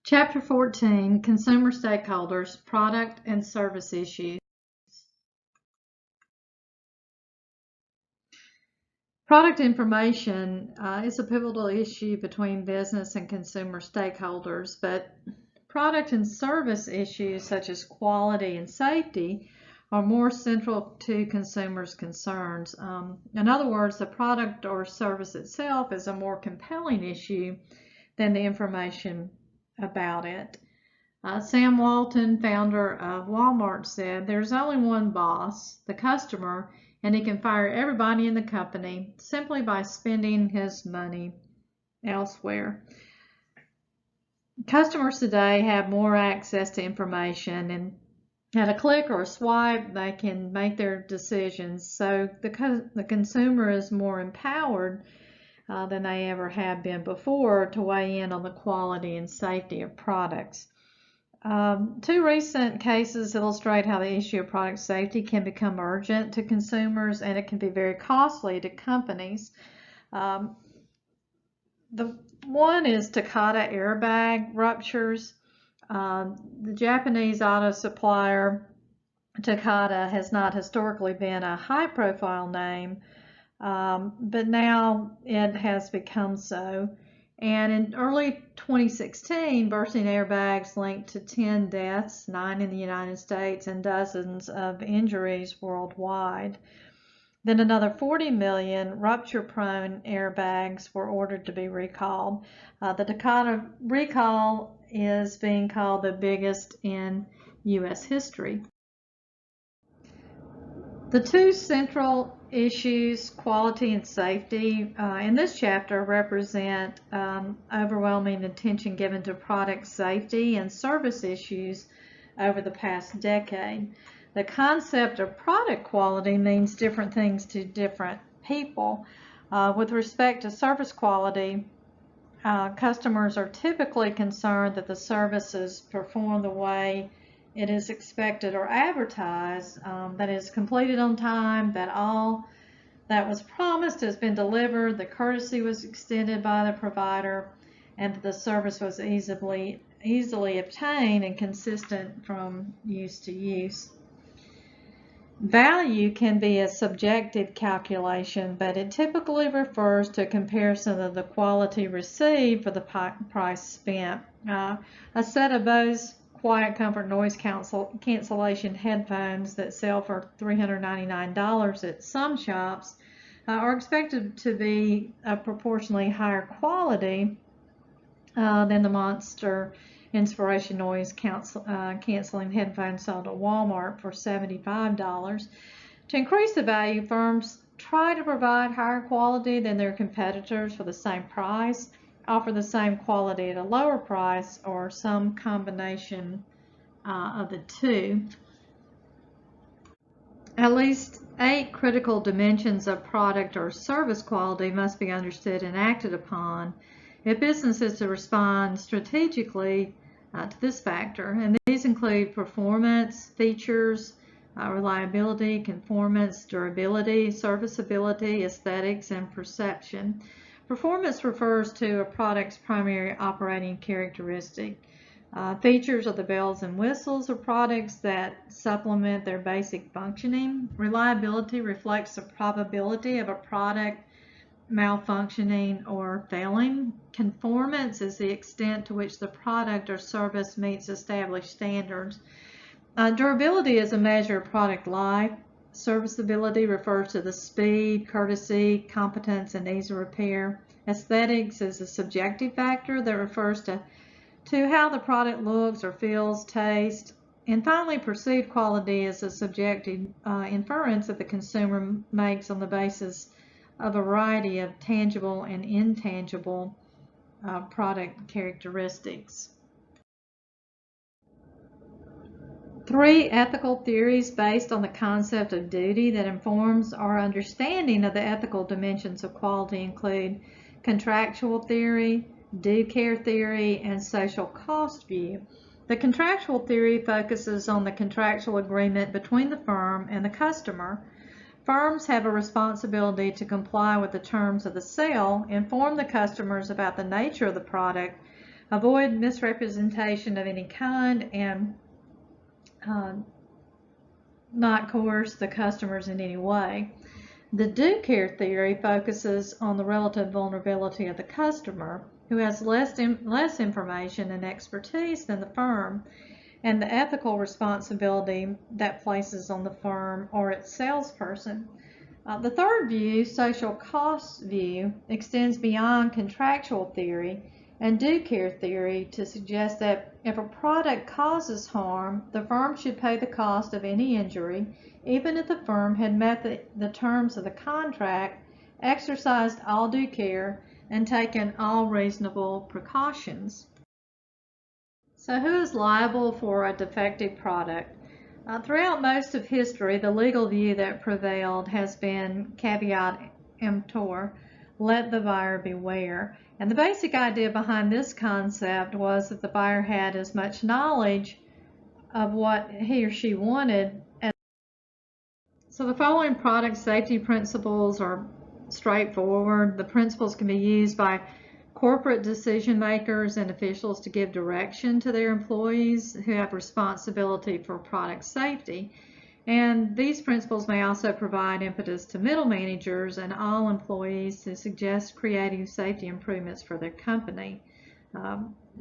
Chapter 14, Consumer Stakeholders, Product and Service Issues. Product information is a pivotal issue between business and consumer stakeholders, but product and service issues such as quality and safety are more central to consumers' concerns. In other words, the product or service itself is a more compelling issue than the information about it. Sam Walton, founder of Walmart, said, "There's only one boss, the customer, and he can fire everybody in the company simply by spending his money elsewhere." Customers today have more access to information, and at a click or a swipe, they can make their decisions. So the consumer is more empowered than they ever have been before to weigh in on the quality and safety of products. Two recent cases illustrate how the issue of product safety can become urgent to consumers, and it can be very costly to companies. The one is Takata airbag ruptures. The Japanese auto supplier Takata has not historically been a high-profile name, but now it has become so. And in early 2016, bursting airbags linked to 10 deaths, 9 in the United States, and dozens of injuries worldwide. Then another 40 million rupture-prone airbags were ordered to be recalled. The Takata recall is being called the biggest in U.S. history. The two central issues, quality and safety, in this chapter represent overwhelming attention given to product safety and service issues over the past decade. The concept of product quality means different things to different people. With respect to service quality, customers are typically concerned that the services perform the way it is expected or advertised, that is completed on time, that all that was promised has been delivered, the courtesy was extended by the provider, and that the service was easily obtained and consistent from use to use. Value can be a subjective calculation, but it typically refers to a comparison of the quality received for the price spent. A set of Bose quiet comfort noise cancellation headphones that sell for $399 at some shops are expected to be of proportionally higher quality than the Monster Inspiration noise canceling headphones sold at Walmart for $75. To increase the value, firms try to provide higher quality than their competitors for the same price, offer the same quality at a lower price, or some combination of the two. At least 8 critical dimensions of product or service quality must be understood and acted upon if business is to respond strategically to this factor. And these include performance, features, reliability, conformance, durability, serviceability, aesthetics, and perception. Performance refers to a product's primary operating characteristic. Features are the bells and whistles of products that supplement their basic functioning. Reliability reflects the probability of a product malfunctioning or failing. Conformance is the extent to which the product or service meets established standards. Durability is a measure of product life. Serviceability refers to the speed, courtesy, competence, and ease of repair. Aesthetics is a subjective factor that refers to how the product looks or feels, tastes. And finally, perceived quality is a subjective inference that the consumer makes on the basis of a variety of tangible and intangible product characteristics. 3 ethical theories based on the concept of duty that informs our understanding of the ethical dimensions of quality include contractual theory, due care theory, and social cost view. The contractual theory focuses on the contractual agreement between the firm and the customer. Firms have a responsibility to comply with the terms of the sale, inform the customers about the nature of the product, avoid misrepresentation of any kind, and not coerce the customers in any way. The do care theory focuses on the relative vulnerability of the customer, who has less information and expertise than the firm, and the ethical responsibility that places on the firm or its salesperson. The third view, social cost view, extends beyond contractual theory and do care theory to suggest that if a product causes harm, the firm should pay the cost of any injury, even if the firm had met the terms of the contract, exercised all due care, and taken all reasonable precautions. So who is liable for a defective product? Throughout most of history, the legal view that prevailed has been caveat emptor, let the buyer beware. And the basic idea behind this concept was that the buyer had as much knowledge of what he or she wanted as. So the following product safety principles are straightforward. The principles can be used by corporate decision makers and officials to give direction to their employees who have responsibility for product safety. And these principles may also provide impetus to middle managers and all employees to suggest creative safety improvements for their company.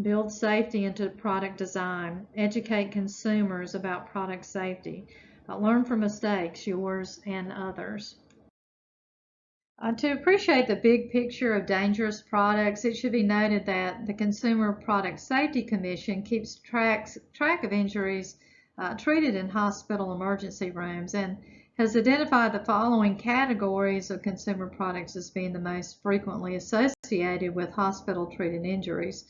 Build safety into product design. Educate consumers about product safety. Learn from mistakes, yours and others. To appreciate the big picture of dangerous products, it should be noted that the Consumer Product Safety Commission keeps track of injuries treated in hospital emergency rooms and has identified the following categories of consumer products as being the most frequently associated with hospital-treated injuries: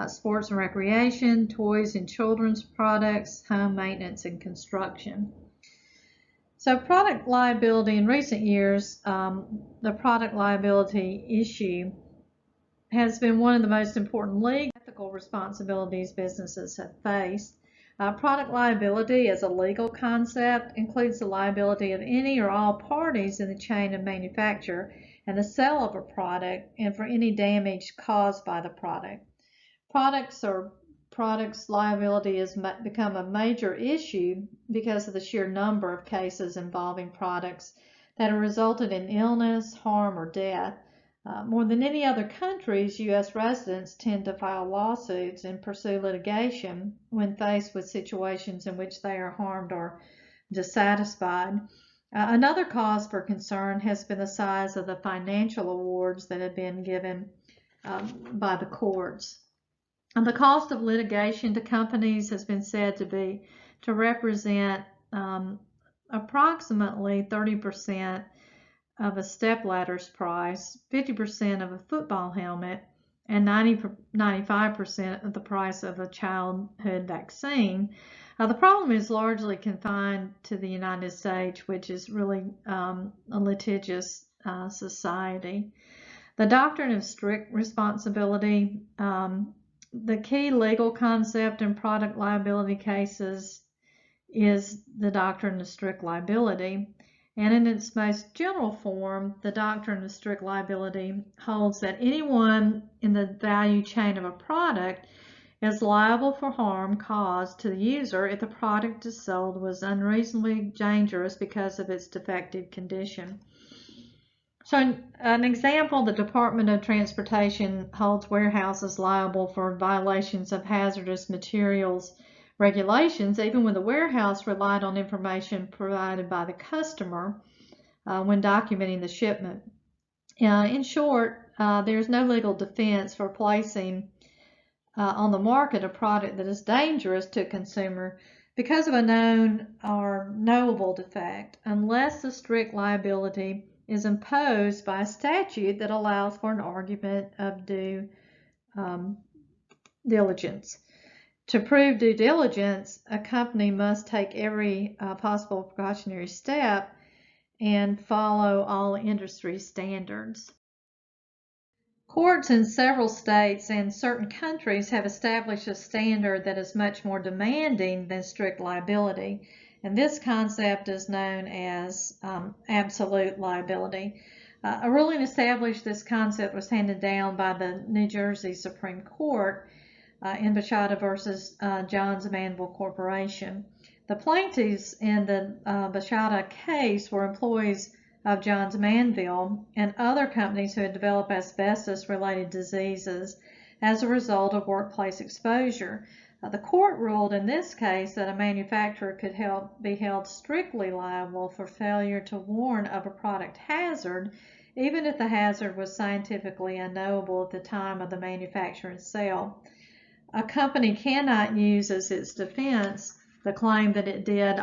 sports and recreation, toys and children's products, home maintenance, and construction. So product liability in recent years, the product liability issue has been one of the most important legal ethical responsibilities businesses have faced. Product liability as a legal concept includes the liability of any or all parties in the chain of manufacture and the sale of a product and for any damage caused by the product. Products liability has become a major issue because of the sheer number of cases involving products that have resulted in illness, harm, or death. More than any other countries, U.S. residents tend to file lawsuits and pursue litigation when faced with situations in which they are harmed or dissatisfied. Another cause for concern has been the size of the financial awards that have been given by the courts. And the cost of litigation to companies has been said to represent approximately 30% of a stepladder's price, 50% of a football helmet, and 95% of the price of a childhood vaccine. The problem is largely confined to the United States, which is really a litigious society. The doctrine of strict responsibility. The key legal concept in product liability cases is the doctrine of strict liability. And in its most general form, the doctrine of strict liability holds that anyone in the value chain of a product is liable for harm caused to the user if the product is sold was unreasonably dangerous because of its defective condition. So an example, the Department of Transportation holds warehouses liable for violations of hazardous materials regulations, even when the warehouse relied on information provided by the customer when documenting the shipment. In short, there's no legal defense for placing on the market a product that is dangerous to a consumer because of a known or knowable defect, unless the strict liability is imposed by a statute that allows for an argument of due diligence. To prove due diligence, a company must take every possible precautionary step and follow all industry standards. Courts in several states and certain countries have established a standard that is much more demanding than strict liability. And this concept is known as absolute liability. A ruling established this concept was handed down by the New Jersey Supreme Court. in Bachata versus Johns Manville Corporation. The plaintiffs in the Bachata case were employees of Johns Manville and other companies who had developed asbestos-related diseases as a result of workplace exposure. The court ruled in this case that a manufacturer could be held strictly liable for failure to warn of a product hazard, even if the hazard was scientifically unknowable at the time of the manufacture and sale. A company cannot use as its defense the claim that it did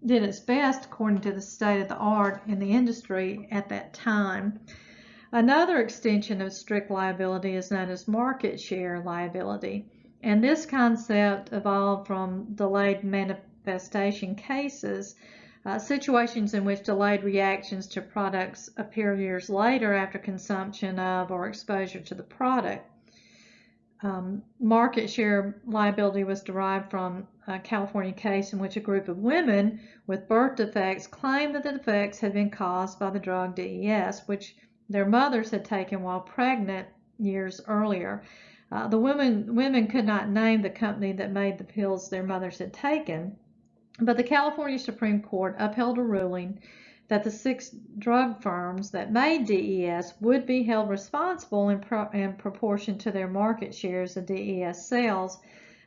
its best according to the state of the art in the industry at that time. Another extension of strict liability is known as market share liability, and this concept evolved from delayed manifestation cases, situations in which delayed reactions to products appear years later after consumption of or exposure to the product. Market share liability was derived from a California case in which a group of women with birth defects claimed that the defects had been caused by the drug DES, which their mothers had taken while pregnant years earlier. The women could not name the company that made the pills their mothers had taken, but the California Supreme Court upheld a ruling that the 6 drug firms that made DES would be held responsible in proportion to their market shares of DES sales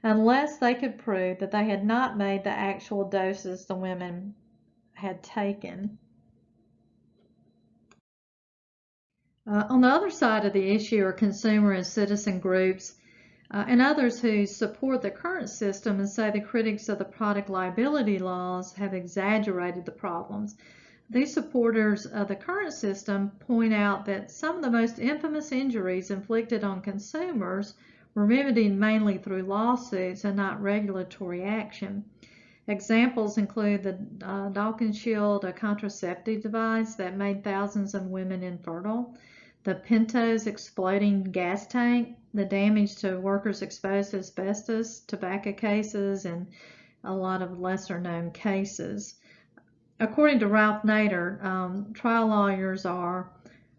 unless they could prove that they had not made the actual doses the women had taken. On the other side of the issue are consumer and citizen groups and others who support the current system and say the critics of the product liability laws have exaggerated the problems. These supporters of the current system point out that some of the most infamous injuries inflicted on consumers were remedied mainly through lawsuits and not regulatory action. Examples include the Dawkins Shield, a contraceptive device that made thousands of women infertile, the Pintos exploding gas tank, the damage to workers exposed to asbestos, tobacco cases, and a lot of lesser-known cases. According to Ralph Nader, trial lawyers are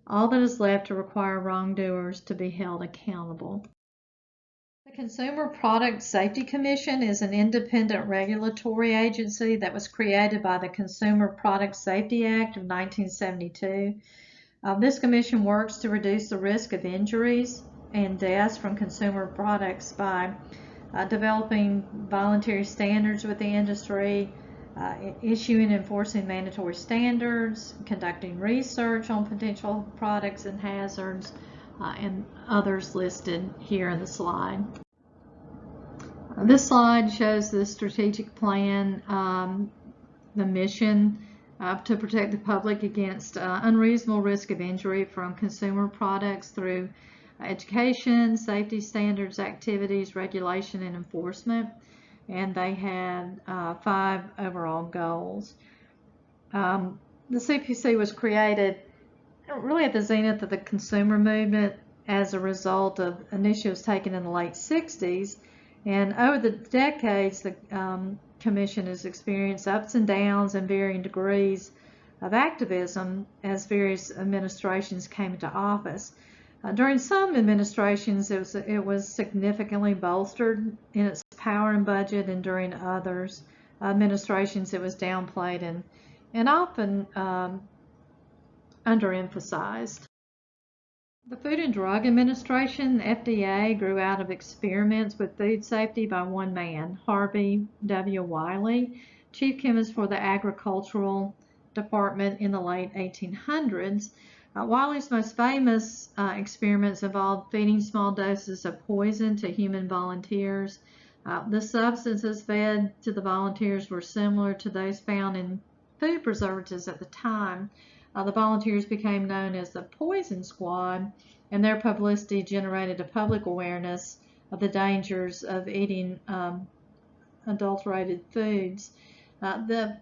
all that is left to require wrongdoers to be held accountable. The Consumer Product Safety Commission is an independent regulatory agency that was created by the Consumer Product Safety Act of 1972. This commission works to reduce the risk of injuries and deaths from consumer products by developing voluntary standards with the industry, issuing and enforcing mandatory standards, conducting research on potential products and hazards, and others listed here in the slide. This slide shows the strategic plan, the mission to protect the public against unreasonable risk of injury from consumer products through education, safety standards, activities, regulation, and enforcement. And they had 5 overall goals. The CPC was created really at the zenith of the consumer movement as a result of initiatives taken in the late 60s. And over the decades, the Commission has experienced ups and downs and varying degrees of activism as various administrations came into office. During some administrations, it was significantly bolstered in its power and budget, and during others administrations, it was downplayed and often underemphasized. The Food and Drug Administration, FDA, grew out of experiments with food safety by one man, Harvey W. Wiley, chief chemist for the Agricultural Department in the late 1800s. Wiley's most famous experiments involved feeding small doses of poison to human volunteers. The substances fed to the volunteers were similar to those found in food preservatives at the time. The volunteers became known as the Poison Squad, and their publicity generated a public awareness of the dangers of eating adulterated foods. The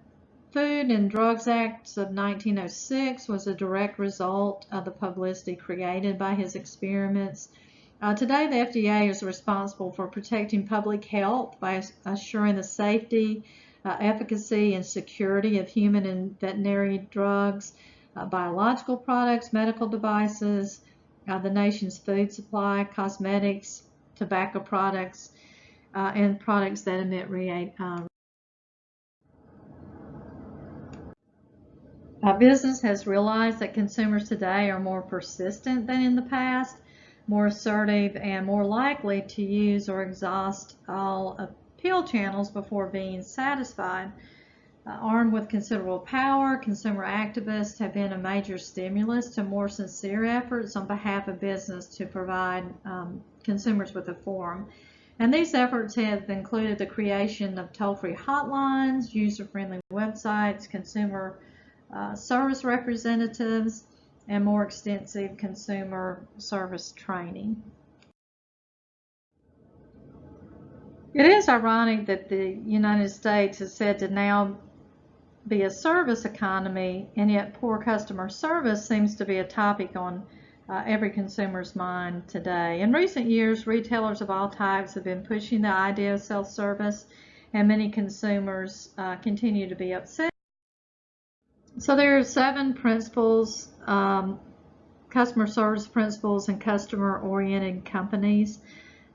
Food and Drugs Act of 1906 was a direct result of the publicity created by his experiments. Today, the FDA is responsible for protecting public health by assuring the safety, efficacy, and security of human and veterinary drugs, biological products, medical devices, the nation's food supply, cosmetics, tobacco products, and products that emit business has realized that consumers today are more persistent than in the past, more assertive, and more likely to use or exhaust all appeal channels before being satisfied. Armed with considerable power, consumer activists have been a major stimulus to more sincere efforts on behalf of business to provide consumers with a forum. And these efforts have included the creation of toll-free hotlines, user-friendly websites, consumer service representatives, and more extensive consumer service training. It is ironic that the United States is said to now be a service economy, and yet poor customer service seems to be a topic on every consumer's mind today. In recent years, retailers of all types have been pushing the idea of self-service, and many consumers continue to be upset. So there are 7 principles, customer service principles in customer-oriented companies.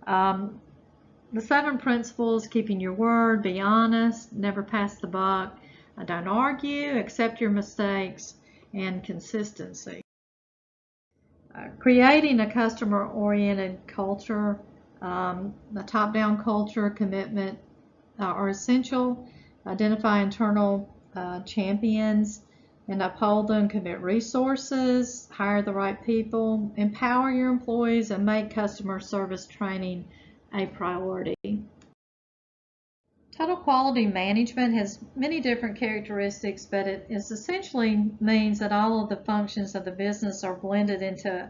The 7 principles: keeping your word, be honest, never pass the buck, don't argue, accept your mistakes, and consistency. Creating a customer-oriented culture, a top-down culture, commitment are essential. Identify internal champions and uphold them. Commit resources, hire the right people, empower your employees, and make customer service training a priority. Total quality management has many different characteristics, but it essentially means that all of the functions of the business are blended into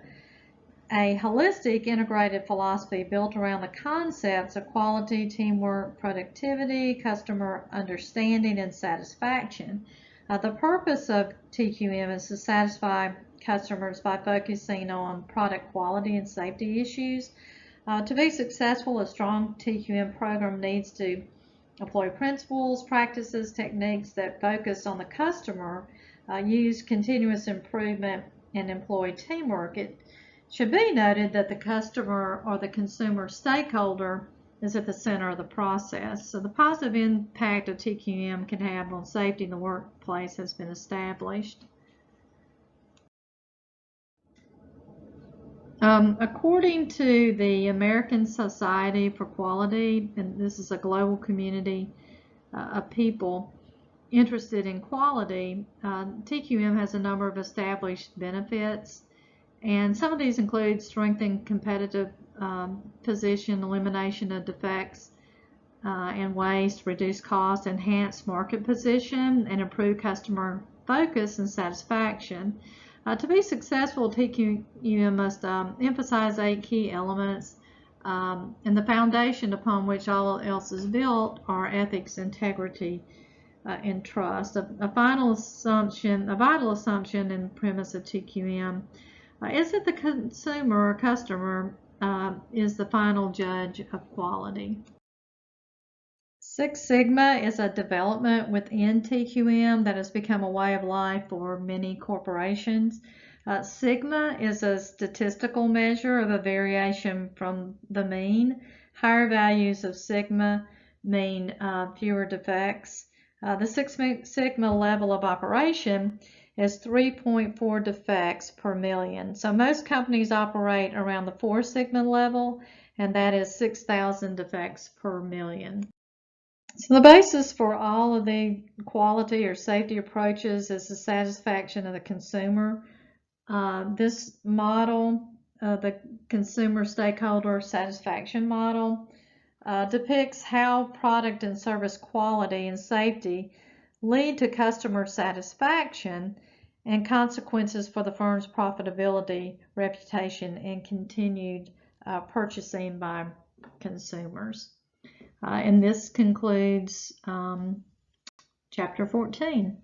a holistic, integrated philosophy built around the concepts of quality, teamwork, productivity, customer understanding, and satisfaction. The purpose of TQM is to satisfy customers by focusing on product quality and safety issues. To be successful, a strong TQM program needs to employ principles, practices, techniques that focus on the customer, use continuous improvement, and employ teamwork. It should be noted that the customer or the consumer stakeholder is at the center of the process. So the positive impact of TQM can have on safety in the workplace has been established. According to the American Society for Quality, and this is a global community of people interested in quality, TQM has a number of established benefits, and some of these include strengthened competitive position, elimination of defects and waste, reduced cost, enhanced market position, and improved customer focus and satisfaction. To be successful, TQM must emphasize 8 key elements, and the foundation upon which all else is built are ethics, integrity, and trust. A vital assumption and premise of TQM is that the consumer or customer is the final judge of quality. Six Sigma is a development within TQM that has become a way of life for many corporations. Sigma is a statistical measure of a variation from the mean. Higher values of Sigma mean fewer defects. The Six Sigma level of operation is 3.4 defects per million. So most companies operate around the 4 Sigma level, and that is 6,000 defects per million. So the basis for all of the quality or safety approaches is the satisfaction of the consumer. This model, the consumer stakeholder satisfaction model, depicts how product and service quality and safety lead to customer satisfaction and consequences for the firm's profitability, reputation, and continued purchasing by consumers. And this concludes Chapter 14.